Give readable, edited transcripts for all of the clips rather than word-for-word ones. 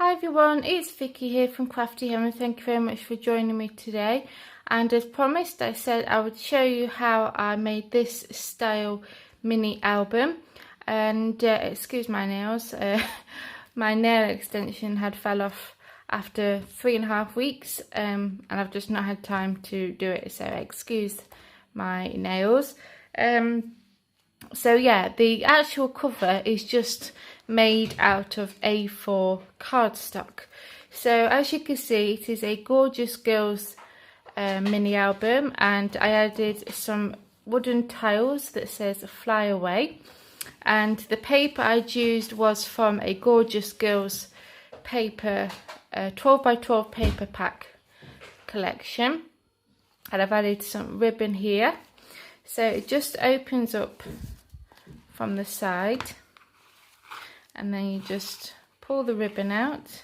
Hi everyone, it's Vicky here from Crafty Hem. Thank you very much for joining me today. And as promised, I said I would show you how I made this style mini album. And excuse my nails, my nail extension had fell off after 3.5 weeks, and I've just not had time to do it, so excuse my nails. So yeah, the actual cover is just made out of A4 cardstock. So as you can see, it is a gorgeous girls mini album, and I added some wooden tiles that says fly away, and the paper I used was from a gorgeous girls paper 12 by 12 paper pack collection, and I've added some ribbon here. So it just opens up from the side, and then you just pull the ribbon out.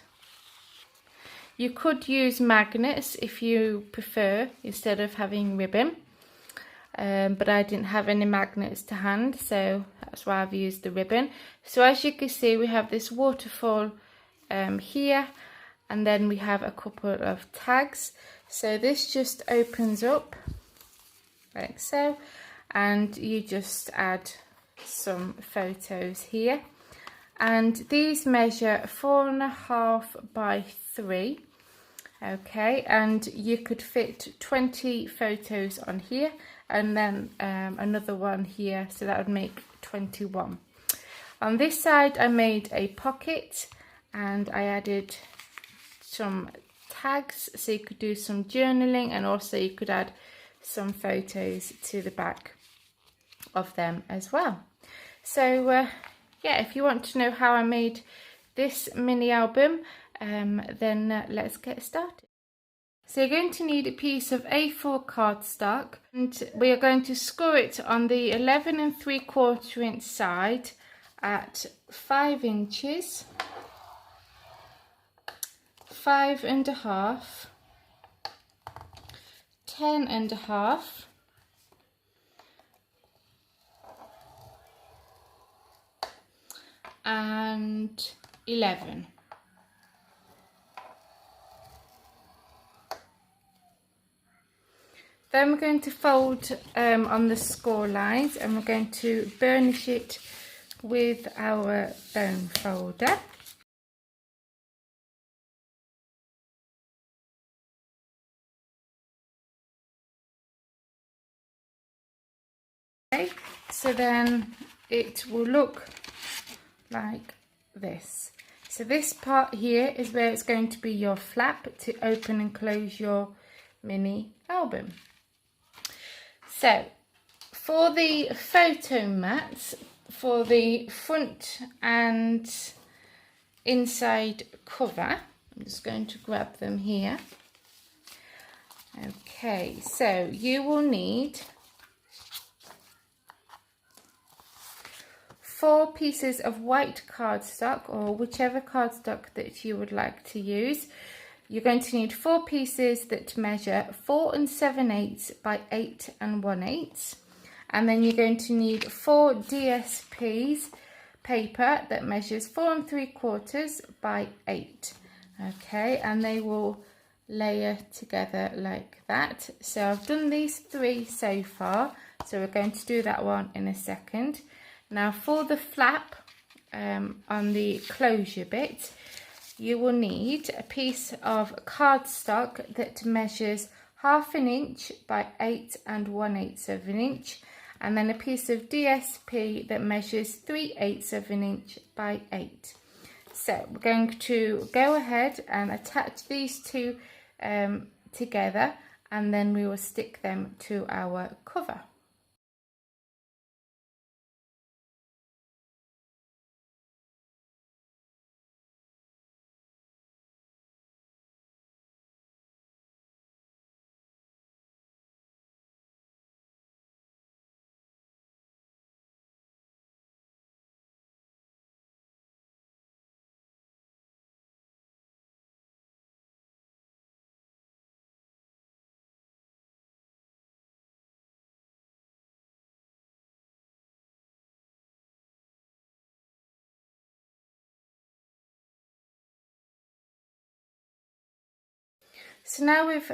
You could use magnets if you prefer, instead of having ribbon, but I didn't have any magnets to hand, so that's why I've used the ribbon. So as you can see, we have this waterfall here, and then we have a couple of tags. So this just opens up like so, and you just add some photos here, and these measure 4.5 by 3. Okay, and you could fit 20 photos on here, and then another one here, so that would make 21. On this side I made a pocket, and I added some tags, so you could do some journaling, and also you could add some photos to the back of them as well. So yeah, if you want to know how I made this mini album, then let's get started. So you're going to need a piece of A4 cardstock, and we are going to score it on the 11 3/4 inch side at 5 inches, 5.5, 10.5, and 11. Then we're going to fold on the score lines, and we're going to burnish it with our bone folder. Okay, so then it will look like this. So this part here is where it's going to be your flap to open and close your mini album. So for the photo mats, for the front and inside cover, I'm just going to grab them here. Okay, so you will need 4 pieces of white cardstock, or whichever cardstock that you would like to use. You're going to need 4 pieces that measure 4 7/8 by 8 1/8, and then you're going to need 4 DSPs paper that measures 4 3/4 by 8. Okay, and they will layer together like that. So I've done these 3 so far, so we're going to do that one in a second. Now for the flap on the closure bit, you will need a piece of cardstock that measures 1/2 inch by 8 1/8 inch, and then a piece of DSP that measures 3/8 inch by 8. So we're going to go ahead and attach these two together, and then we will stick them to our cover. So now we've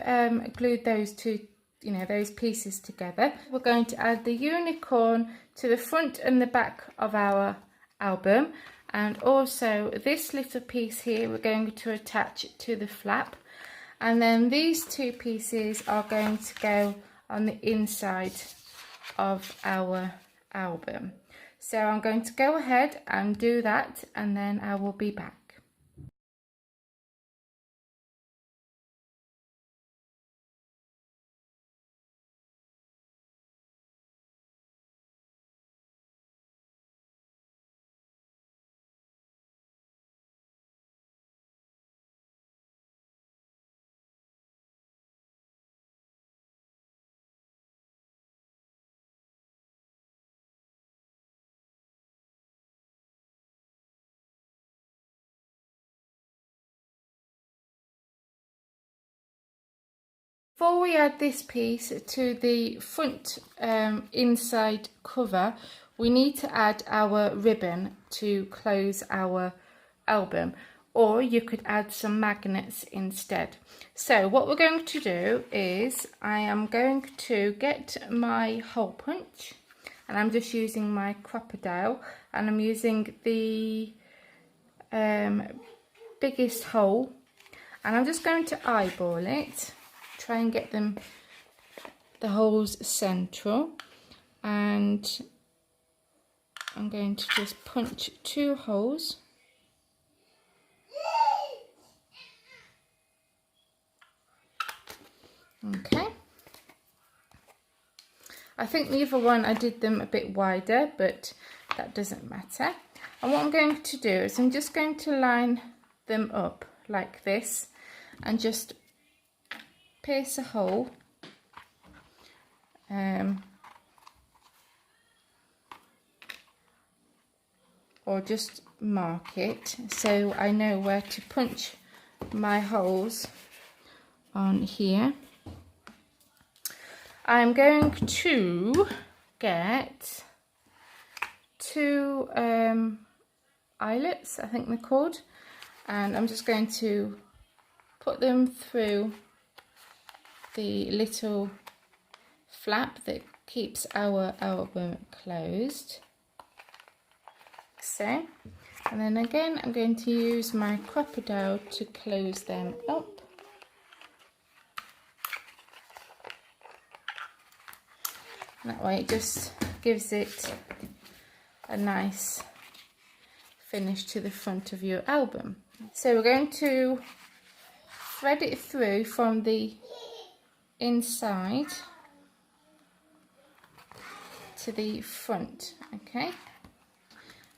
glued those two, those pieces together, we're going to add the unicorn to the front and the back of our album, and also this little piece here we're going to attach to the flap, and then these two pieces are going to go on the inside of our album. So I'm going to go ahead and do that, and then I will be back. Before we add this piece to the front inside cover, we need to add our ribbon to close our album, or you could add some magnets instead. So what we're going to do is I am going to get my hole punch, and I'm just using my crocodile, and I'm using the biggest hole, and I'm just going to eyeball it. Try and get the holes central, and I'm going to just punch 2 holes. Okay, I think the other one I did them a bit wider, but that doesn't matter. And what I'm going to do is I'm just going to line them up like this and just pierce a hole, or just mark it so I know where to punch my holes on here. I'm going to get 2 eyelets, I think they're called, and I'm just going to put them through the little flap that keeps our album closed, so, and then again I'm going to use my crocodile to close them up. That way it just gives it a nice finish to the front of your album. So we're going to thread it through from the inside to the front, okay,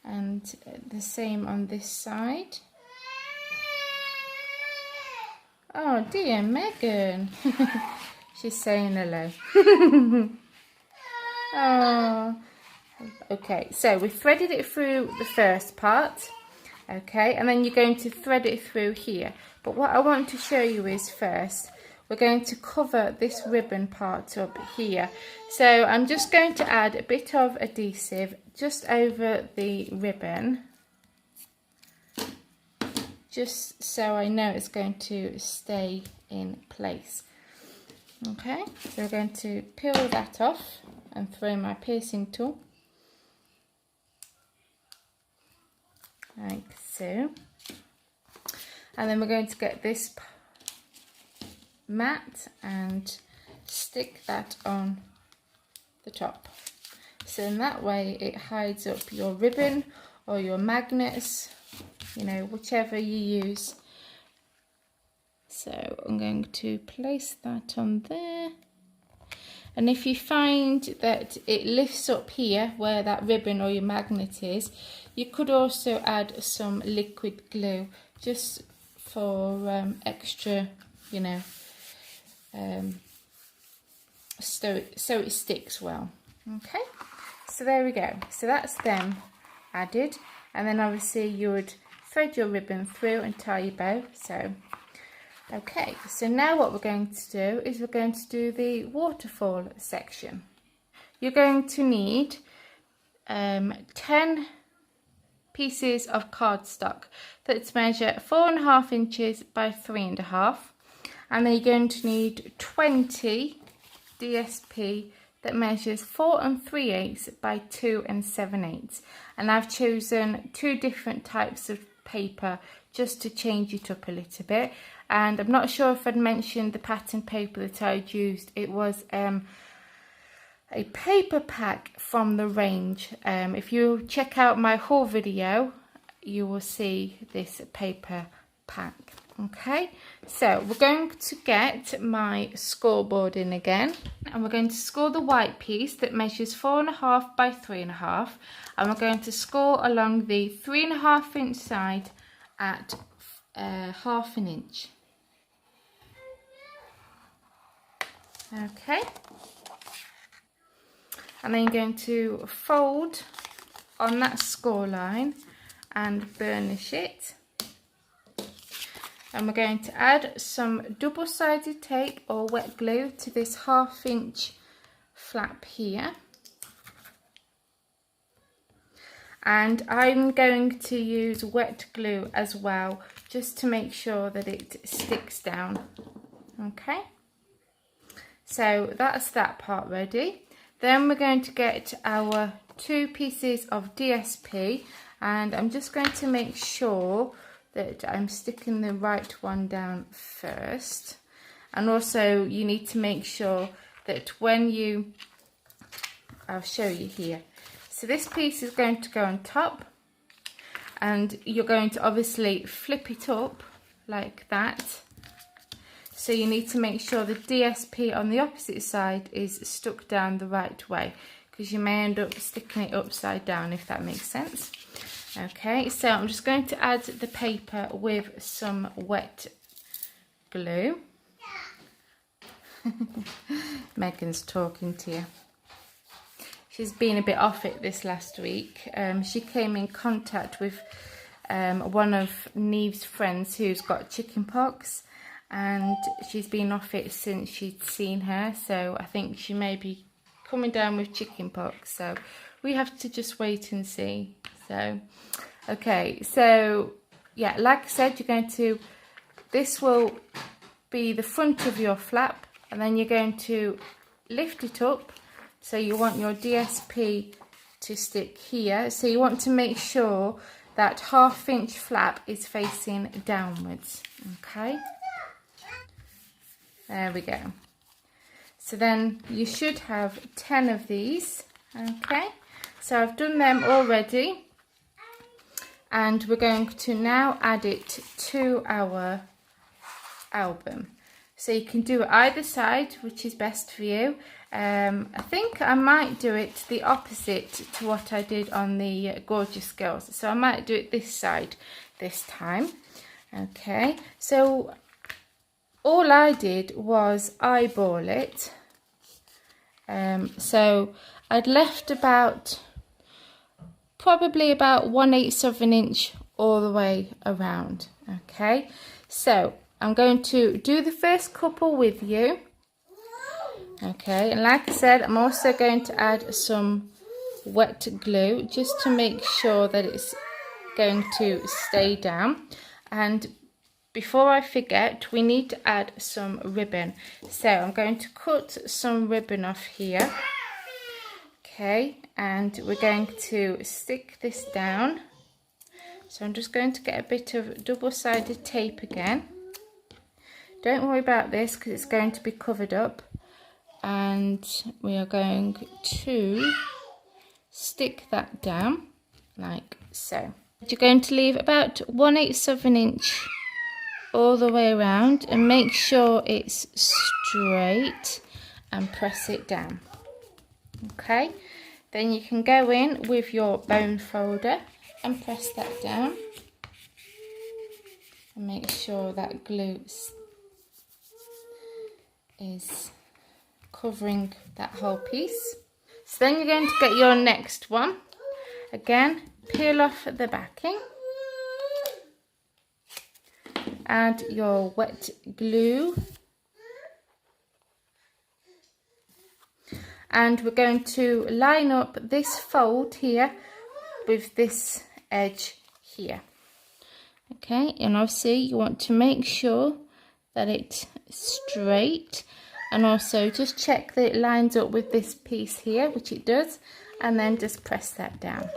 and the same on this side. Oh dear, Megan. She's saying hello. Oh, okay, so we threaded it through the first part, okay, and then you're going to thread it through here. But what I want to show you is first we're going to cover this ribbon part up here. So I'm just going to add a bit of adhesive just over the ribbon, just so I know it's going to stay in place. Okay, so we're going to peel that off and throw my piercing tool, like so. And then we're going to get this mat and stick that on the top, so in that way it hides up your ribbon or your magnets, whichever you use. So I'm going to place that on there, and if you find that it lifts up here where that ribbon or your magnet is, you could also add some liquid glue just for extra, so it sticks well. Okay, so there we go. So that's them added, and then obviously you would thread your ribbon through and tie your bow. So okay, so now what we're going to do is we're going to do the waterfall section. You're going to need 10 pieces of cardstock that's measure 4.5 inches by 3.5, And then you're going to need 20 DSP that measures 4 3/8 by 2 7/8. And I've chosen 2 different types of paper just to change it up a little bit. And I'm not sure if I'd mentioned the pattern paper that I'd used. It was a paper pack from the range. If you check out my haul video, you will see this paper pack. Okay, so we're going to get my scoreboard in again, and we're going to score the white piece that measures 4.5 by 3.5, and we're going to score along the 3.5 inch side at 1/2 inch. Okay, and then you're going to fold on that score line and burnish it. And we're going to add some double-sided tape or wet glue to this 1/2 inch flap here. And I'm going to use wet glue as well, just to make sure that it sticks down. Okay, so that's that part ready. Then we're going to get our 2 pieces of DSP, and I'm just going to make sure that I'm sticking the right one down first. And also you need to make sure that when you, I'll show you here. So this piece is going to go on top, and you're going to obviously flip it up like that. So you need to make sure the DSP on the opposite side is stuck down the right way, because you may end up sticking it upside down, if that makes sense. Okay, so I'm just going to add the paper with some wet glue. Megan's talking to you. She's been a bit off it this last week. She came in contact with one of Neve's friends who's got chicken pox, and she's been off it since she'd seen her, so I think she may be coming down with chicken pox, so we have to just wait and see. So okay, so yeah, like I said, you're going to, this will be the front of your flap, and then you're going to lift it up. So you want your DSP to stick here, so you want to make sure that 1/2 inch flap is facing downwards. Okay, there we go. So then you should have 10 of these. Okay, so I've done them already, and we're going to now add it to our album. So you can do it either side, which is best for you. I think I might do it the opposite to what I did on the Gorgeous Girls. So I might do it this side this time. Okay, so all I did was eyeball it. So I'd left about, probably about 1/8 of an inch all the way around. Okay, so I'm going to do the first couple with you. Okay, and like I said, I'm also going to add some wet glue just to make sure that it's going to stay down. And before I forget, we need to add some ribbon. So I'm going to cut some ribbon off here. Okay, and we're going to stick this down. So I'm just going to get a bit of double-sided tape again. Don't worry about this because it's going to be covered up. And we are going to stick that down like so. You're going to leave about 1/8 of an inch all the way around, and make sure it's straight and press it down. Okay, then you can go in with your bone folder and press that down, and make sure that glue is covering that whole piece. So then you're going to get your next one. Again, peel off the backing, add your wet glue, and we're going to line up this fold here with this edge here. Okay, and obviously you want to make sure that it straight, and also just check that it lines up with this piece here, which it does, and then just press that down.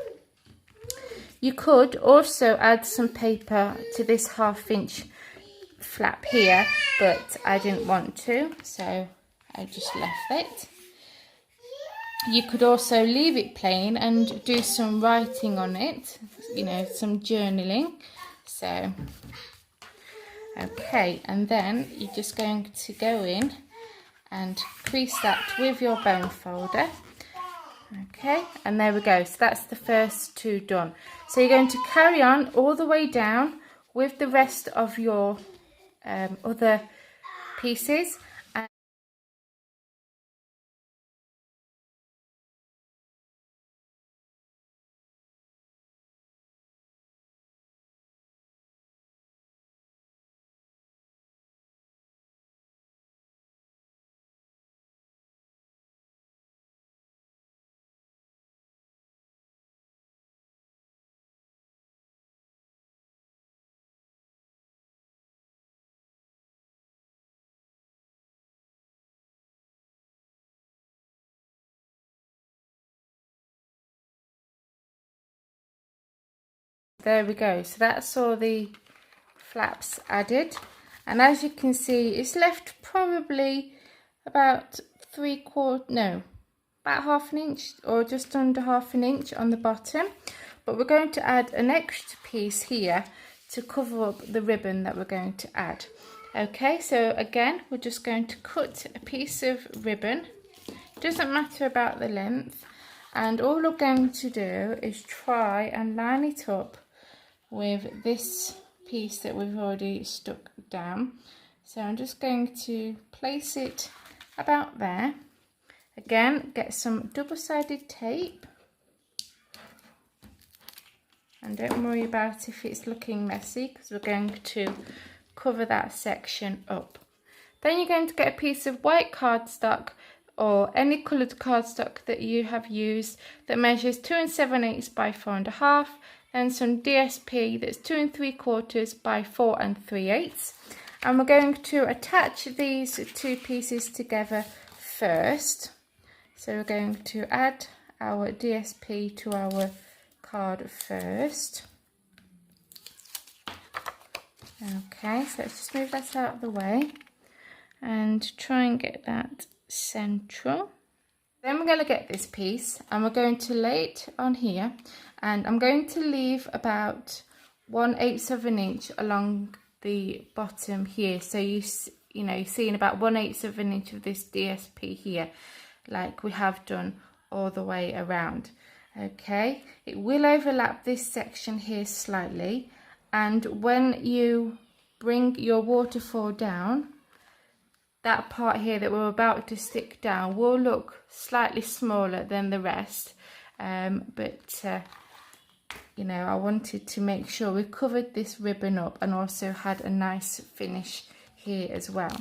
You could also add some paper to this 1/2 inch flap here, but I didn't want to, so I just left it. You could also leave it plain and do some writing on it, you know, some journaling. So, okay, and then you're just going to go in and crease that with your bone folder. Okay, and there we go. So that's the first 2 done. So you're going to carry on all the way down with the rest of your other pieces. There we go. So that's all the flaps added, and as you can see, it's left probably about about 1/2 inch or just under 1/2 inch on the bottom. But we're going to add an extra piece here to cover up the ribbon that we're going to add. Okay, so again, we're just going to cut a piece of ribbon. It doesn't matter about the length, and all we're going to do is try and line it up with this piece that we've already stuck down. So I'm just going to place it about there. Again, get some double-sided tape, and don't worry about if it's looking messy, because we're going to cover that section up. Then you're going to get a piece of white cardstock or any coloured cardstock that you have used that measures 2 7/8 by 4 1/2, and some DSP that's 2 3/4 by 4 3/8. And we're going to attach these 2 pieces together first. So we're going to add our DSP to our card first. Okay, so let's just move that out of the way and try and get that central. Then we're going to get this piece and we're going to lay it on here, and I'm going to leave about 1/8 of an inch along the bottom here, so you're seeing about 1/8 of an inch of this DSP here, like we have done all the way around. Okay, it will overlap this section here slightly, and when you bring your waterfall down, that part here that we're about to stick down will look slightly smaller than the rest, but I wanted to make sure we covered this ribbon up and also had a nice finish here as well.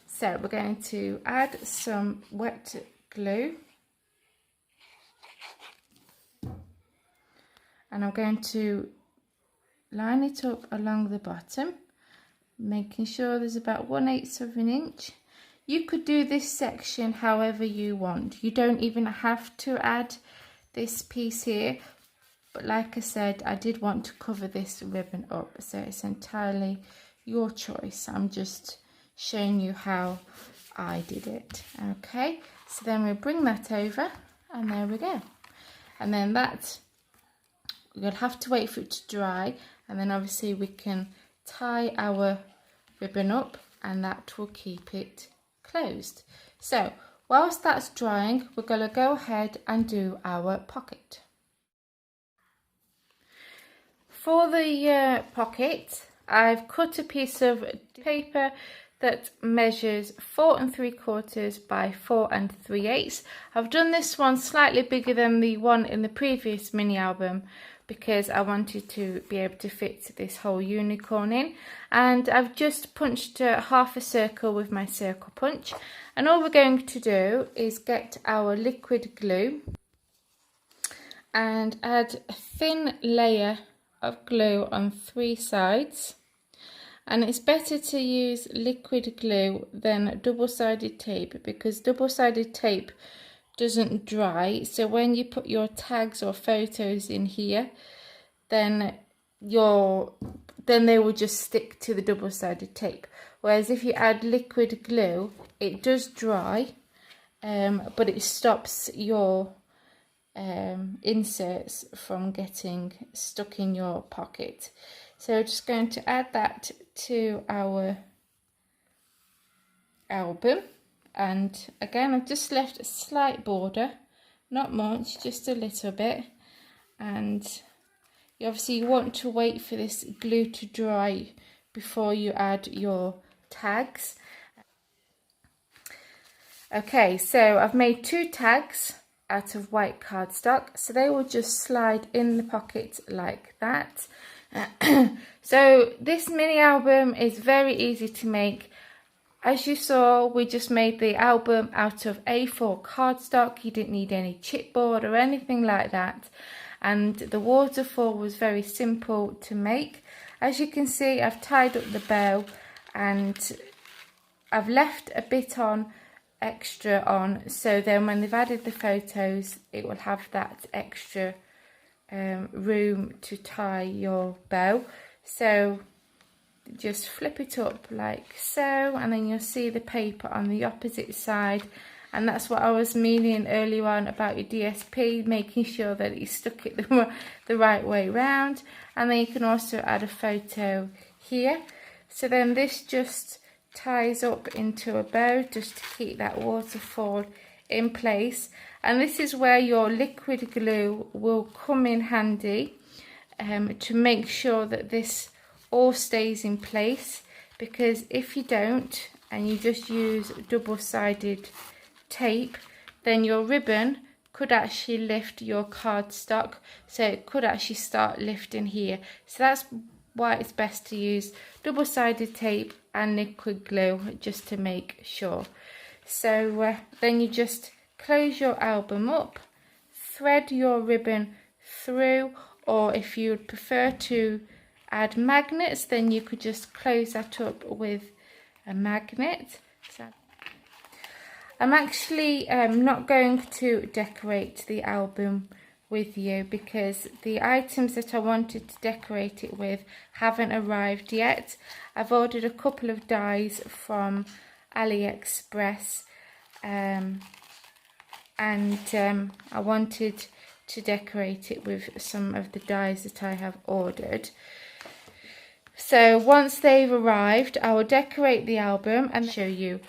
So we're going to add some wet glue, and I'm going to line it up along the bottom, making sure there's about 1/8 of an inch. You could do this section however you want. You don't even have to add this piece here, but like I said, I did want to cover this ribbon up, so it's entirely your choice. I'm just showing you how I did it. Okay, so then we'll bring that over, and there we go. And then you'll have to wait for it to dry, and then obviously we can tie our ribbon up, and that will keep it closed. So whilst that's drying, we're going to go ahead and do our pocket. For the pocket, I've cut a piece of paper that measures 4 3/4 by 4 3/8. I've done this one slightly bigger than the one in the previous mini album because I wanted to be able to fit this whole unicorn in, and I've just punched half a circle with my circle punch, and all we're going to do is get our liquid glue and add a thin layer of glue on 3 sides, And it's better to use liquid glue than double-sided tape, because double-sided tape doesn't dry. So when you put your tags or photos in here, then they will just stick to the double-sided tape. Whereas if you add liquid glue, it does dry, but it stops your inserts from getting stuck in your pocket. So we're just going to add that to our album, and again I've just left a slight border, not much, just a little bit, and you want to wait for this glue to dry before you add your tags. Okay, so I've made 2 tags out of white cardstock, so they will just slide in the pocket like that. So this mini album is very easy to make. As you saw, we just made the album out of A4 cardstock. You didn't need any chipboard or anything like that, and the waterfall was very simple to make. As you can see, I've tied up the bow and I've left a bit extra on, so then when they've added the photos, it will have that extra room to tie your bow. So just flip it up like so, and then you'll see the paper on the opposite side. And that's what I was meaning earlier on about your DSP, making sure that you stuck it the right way round. And then you can also add a photo here. So then this just ties up into a bow just to keep that waterfall in place. And this is where your liquid glue will come in handy, to make sure that this all stays in place, because if you don't and you just use double-sided tape, then your ribbon could actually lift your cardstock, so it could actually start lifting here. So that's why it's best to use double-sided tape and liquid glue, just to make sure. So then you just close your album up, thread your ribbon through, or if you would prefer to add magnets, then you could just close that up with a magnet. So I'm actually not going to decorate the album with you, because the items that I wanted to decorate it with haven't arrived yet. I've ordered a couple of dies from AliExpress, and I wanted to decorate it with some of the dies that I have ordered. So once they've arrived, I will decorate the album and show you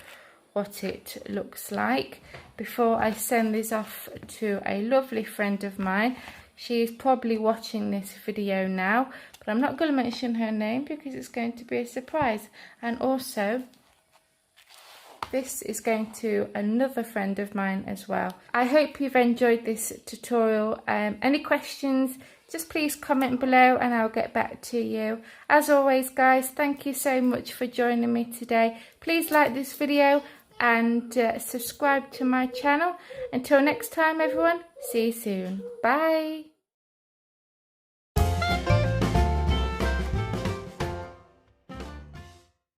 what it looks like before I send this off to a lovely friend of mine. She is probably watching this video now, but I'm not going to mention her name because it's going to be a surprise. And also, this is going to another friend of mine as well. I hope you've enjoyed this tutorial. Any questions, just please comment below and I'll get back to you. As always guys, thank you so much for joining me today. Please like this video and subscribe to my channel. Until next time everyone, see you soon. Bye.